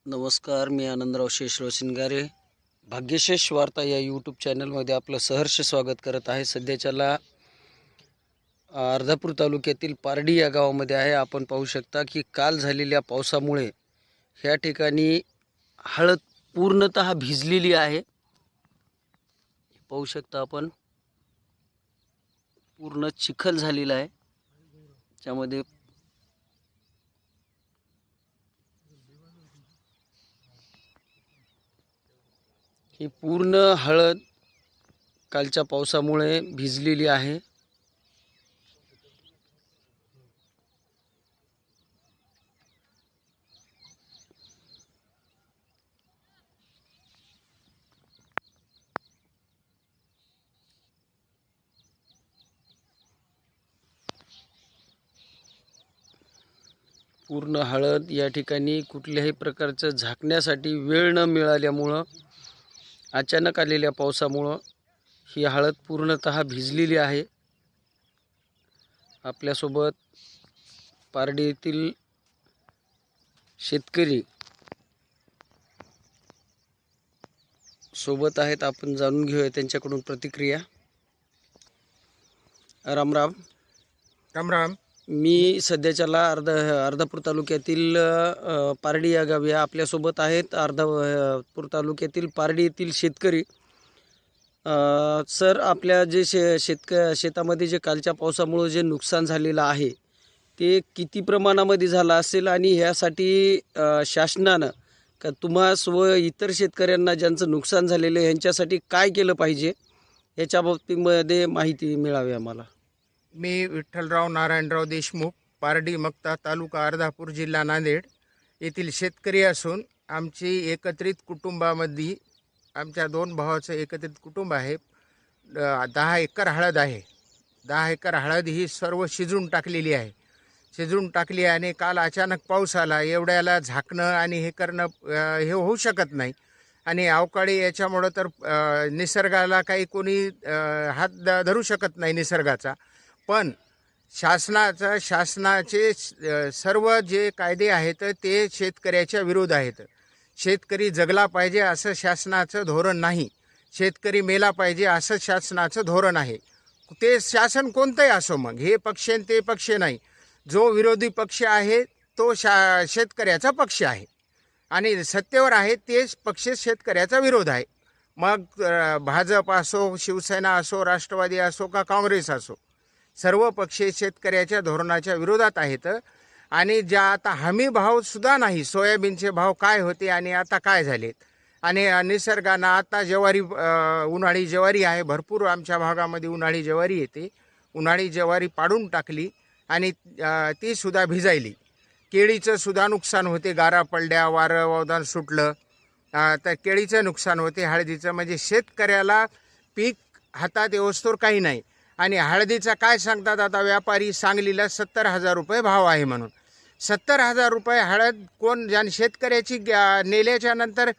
नमस्कार, मी आनंदराव शेषराव शिंगारे. भाग्यशेष वार्ता या यूट्यूब चॅनलमध्ये आपलं सहर्ष स्वागत करत आहे. सध्याच्याला अर्धापूर तालुक्यातील पारडी या गावामध्ये आहे. आपण पाहू शकता की काल झालेल्या पावसामुळे ह्या ठिकाणी हळद पूर्णतः भिजलेली आहे. पाहू शकता आपण, पूर्ण चिखल झालेला आहे. त्यामध्ये ही पूर्ण हळद कालच्या पावसामुळे भिजलेली आहे. पूर्ण हळद या ठिकाणी कुठल्याही प्रकारचं झाकण्यासाठी वेळ न मिळाल्यामुळं, अचानक आलेल्या पावसामुळं ही हळद पूर्णतः भिजलेली आहे. आपल्यासोबत पारडी येथील शेतकरी सोबत आहेत. आपण जाणून घेऊया त्यांच्याकडून प्रतिक्रिया. राम राम. राम राम. मी सध्याच्याला अर्धापूर तालुक्यातील पारडी या गावी आहे. आपल्यासोबत आहेत अर्धापूर तालुक्यातील पारडी येथील शेतकरी. सर, आपल्या जे शेतामध्ये जे कालच्या पावसामुळे जे नुकसान झालेलं आहे ते किती प्रमाणामध्ये झालं असेल, आणि ह्यासाठी शासनानं का तुम्हास व इतर शेतकऱ्यांना ज्यांचं नुकसान झालेलं आहे यांच्यासाठी काय केलं पाहिजे याच्या बाबतीमध्ये माहिती मिळावी आम्हाला. मी विठ्ठलराव नारायणराव देशमुख, पारडी मक्ता, तालुका अर्धापूर, जिल्हा नांदेड येथील शेतकरी असून आमची एकत्रित कुटुंबामध्ये आमच्या 2 भावाचं एकत्रित कुटुंब आहे. 10 एकर हळद आहे. 10 एकर हळद ही सर्व शिजून टाकलेली आहे. आणि काल अचानक पाऊस आला. एवढ्याला झाकणं आणि हे करणं हे होऊ शकत नाही. आणि अवकाळी याच्यामुळं तर निसर्गाला काही कोणी हात धरू शकत नाही निसर्गाचा. पण शासनाचे सर्व जे कायदे आहेत ते शेतकऱ्याच्या विरोध आहेत. शेतकरी जगला पाहिजे असं शासनाचं धोरण नाही. शेतकरी मेला पाहिजे असं शासनाचं धोरण आहे. ते शासन कोणतंही असो, मग हे पक्ष ते पक्ष नाही. जो विरोधी पक्ष आहे तो शेतकऱ्याचा पक्ष आहे, आणि सत्तेवर आहे तेच पक्ष शेतकऱ्याचा विरोध आहे. मग भाजप असो, शिवसेना असो, राष्ट्रवादी असो का काँग्रेस असो, सर्व पक्ष शेतकऱ्याच्या धोरणाच्या विरोधात आहेत. आणि ज्या आता हमी भावसुद्धा नाही. सोयाबीनचे भाव काय होते आणि आता काय झालेत. आणि निसर्गानं आता ज्वारी, उन्हाळी ज्वारी आहे, भरपूर आमच्या भागामध्ये उन्हाळी ज्वारी येते. उन्हाळी ज्वारी पाडून टाकली आणि ती सुद्धा भिजायली. केळीचं सुद्धा नुकसान होते. गारा पडल्या, वारं वावदान सुटलं तर केळीचं नुकसान होते. हळदीचं म्हणजे शेतकऱ्याला पीक हातात येवस्तोवर काही नाही. आणि हळदीचा काय सांगतात आता व्यापारी, सांगलीला 70,000 रुपये भाव आहे म्हणून. 70,000 रुपये हळद कोण, ज्याने शेतकऱ्याची नेल्याच्या नंतर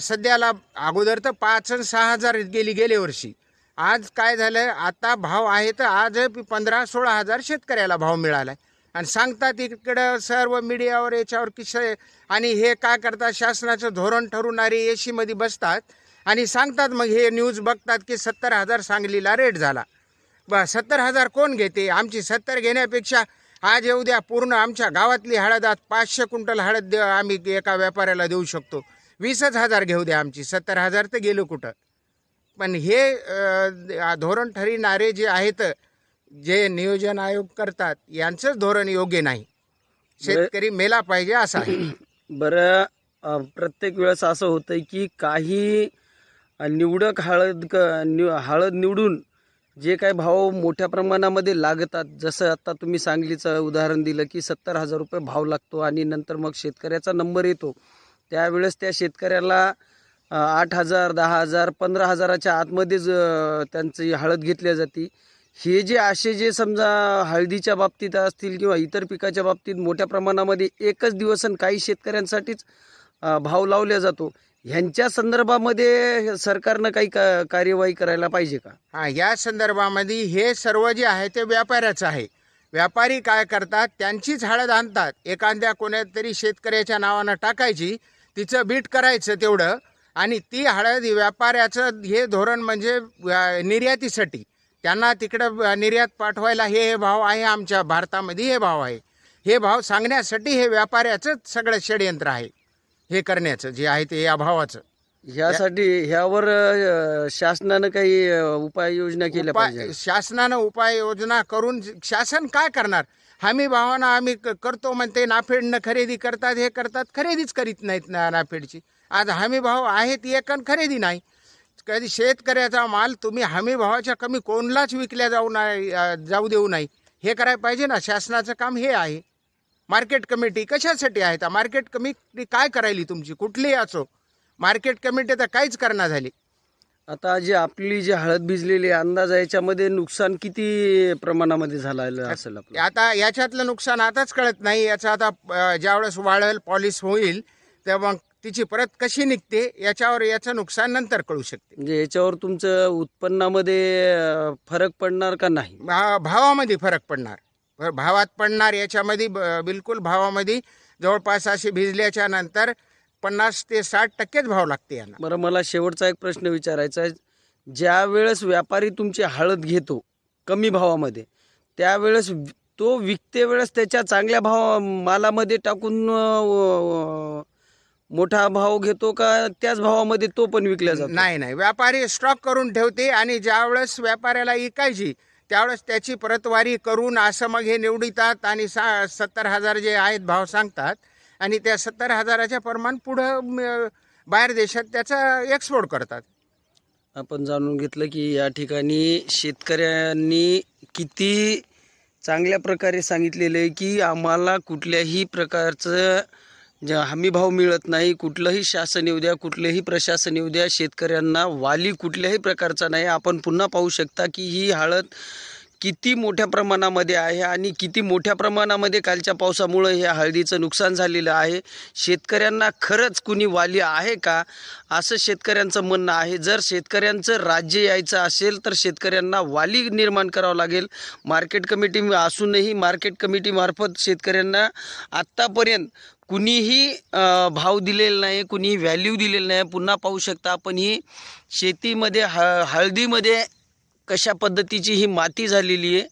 सध्याला अगोदर तर 5 आणि 6,000 गेले वर्षी. आज काय झालं, आता भाव आहे तर आज 15-16,000 शेतकऱ्याला भाव मिळाला. आणि सांगतात इकडं सर्व मीडियावर याच्यावर किस्से. आणि हे काय करतात, शासनाचं धोरण ठरवणारे एसीमध्ये बसतात आणि सांगतात. मग हे न्यूज बघतात की 70,000 सांगलीला रेट झाला. 70,000 कोण घेते. आमची 70 घेण्यापेक्षा आज उद्या पूर्ण आमच्या गावातली हळद, 500 क्विंटल हळद आम्ही एका व्यापाऱ्याला देऊ शकतो. 20,000 घेऊ द्या. आमची 70,000 तर गेलो कुठं. पण हे धोरण ठरविणारे जे आहेत, जे नियोजन आयोग करतात, यांचंच धोरण योग्य नाही. शेतकरी मेला पाहिजे असं आहे. बरं, प्रत्येक वेळेस असं होतं की काही निवडक हळद निवडून जे काही भाव मोठ्या प्रमाणामध्ये लागतात, जसं आता तुम्ही सांगलीचं उदाहरण दिलं की 70,000 रुपये भाव लागतो आणि नंतर मग शेतकऱ्याचा नंबर येतो. त्यावेळेस त्या शेतकऱ्याला 8,000, 10,000, 15,000च्या आतमध्येच त्यांची हळद घेतली जाते. हे जे असे जे समजा हळदीच्या बाबतीत असतील किंवा इतर पिकाच्या बाबतीत मोठ्या प्रमाणामध्ये एकच दिवस आणि काही शेतकऱ्यांसाठीच भाव लावला जातो, ह्यांच्या संदर्भामध्ये सरकारनं काही कार्यवाही करायला पाहिजे का? हां, या संदर्भामध्ये हे सर्व जे आहे ते व्यापाऱ्याचं आहे. व्यापारी काय करतात, त्यांचीच हळद आणतात, एखाद्या कोणत्यातरी शेतकऱ्याच्या नावानं टाकायची. तिचं बीट करायचं तेवढं, आणि ती हळद व्यापाऱ्याचं हे धोरण म्हणजे निर्यातीसाठी त्यांना तिकडं निर्यात पाठवायला हे भाव आहे, आमच्या भारतामध्ये हे भाव आहे, हे भाव सांगण्यासाठी हे व्यापाऱ्याचं सगळं षडयंत्र आहे हे करण्याचं जे आहे ते या भावाचं. ह्यासाठी ह्यावर शासनानं काही उपाययोजना केल्या पाहिजे. शासनानं उपाययोजना करून शासन काय करणार? हमी भावानं आम्ही करतो म्हणते, नाफेडनं खरेदी करतात, हे करतात, खरेदीच करीत नाहीत नाफेडची. आज हमी भाव आहेत एक आणि खरेदी नाही. कधी शेतकऱ्याचा माल तुम्ही हमी भावाच्या कमी कोणलाच विकल्या जाऊ देऊ नाही, हे करायला पाहिजे ना. शासनाचं काम हे आहे. मार्केट कमिटी कशासाठी आहे? तर मार्केट कमिटी काय करायली तुमची कुठलीही असो, मार्केट कमिटी तर काहीच करणार झाली. आता जी आपली जी हळद भिजलेली आहे, अंदाज याच्यामध्ये नुकसान किती प्रमाणामध्ये झालं असेल आपलं? आता याच्यातलं नुकसान आताच कळत नाही. याचं आता ज्यावेळेस वाळेल, पॉलिश होईल, तेव्हा मग तिची परत कशी निघते याच्यावर याचं नुकसान नंतर कळू शकते. म्हणजे याच्यावर तुमचं उत्पन्नामध्ये फरक पडणार का नाही? भावामध्ये फरक पडणार, भावात पडणार. याच्यामध्ये बिलकुल भावामध्ये जवळपास अशी भिजल्याच्या नंतर 50 ते 60% भाव लागते यांना. बरं, मला शेवटचा एक प्रश्न विचारायचा आहे. ज्या वेळेस व्यापारी तुमची हळद घेतो कमी भावामध्ये, त्यावेळेस तो विकते वेळेस त्याच्या चांगल्या मालामध्ये टाकून मोठा भाव घेतो का त्याच भावामध्ये तो पण विकला जातो? नाही, व्यापारी स्टॉक करून ठेवते आणि ज्यावेळेस व्यापाऱ्याला विकायची त्यावेळेस त्याची परतवारी करून असं मग हे निवडितात आणि 70,000 जे आहेत भाव सांगतात, आणि त्या 70,000च्या प्रमाण पुढं बाहेर देशात त्याचा एक्सपोर्ट करतात. आपण जाणून घेतलं की या ठिकाणी शेतकऱ्यांनी किती चांगल्या प्रकारे सांगितलेलं आहे की आम्हाला कुठल्याही प्रकारचं जे हमी भाव मिळत नाही. कुठलंही शासन येऊ द्या, कुठलेही प्रशासन येऊ द्या, शेतकऱ्यांना वाली कुठल्याही प्रकारचा नाही. आपण पुन्हा पाहू शकता की ही हळद किती मोठ्या प्रमाणामध्ये आहे आणि किती मोठ्या प्रमाणामध्ये कालच्या पावसामुळे ह्या हळदीचं नुकसान झालेलं आहे. शेतकऱ्यांना खरंच कुणी वाली आहे का, असं शेतकऱ्यांचं म्हणणं आहे. जर शेतकऱ्यांचं राज्य यायचं असेल तर शेतकऱ्यांना वाली निर्माण करावं लागेल. मार्केट कमिटी असूनही मार्केट कमिटीमार्फत शेतकऱ्यांना आत्तापर्यंत कुणीही भाव दिलेला नाही, कुणीही व्हॅल्यू दिलेलं नाही. पुन्हा पाहू शकता आपण ही शेतीमध्ये हळदीमध्ये कशा पद्धतीची ही माती झालेली आहे,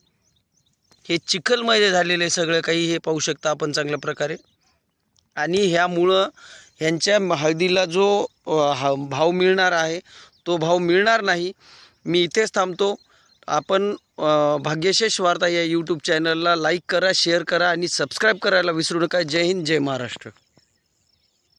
हे चिखलमध्ये झालेलं आहे सगळं काही, हे पाहू शकता आपण चांगल्या प्रकारे. आणि ह्यामुळं ह्यांच्या हळदीला जो भाव मिळणार आहे तो भाव मिळणार नाही. मी इथेच थांबतो. आपण भाग्यशेष वार्ता या यूट्यूब चॅनलला लाईक करा, शेअर करा आणि सबस्क्राईब करायला विसरू नका. जय हिंद, जय महाराष्ट्र.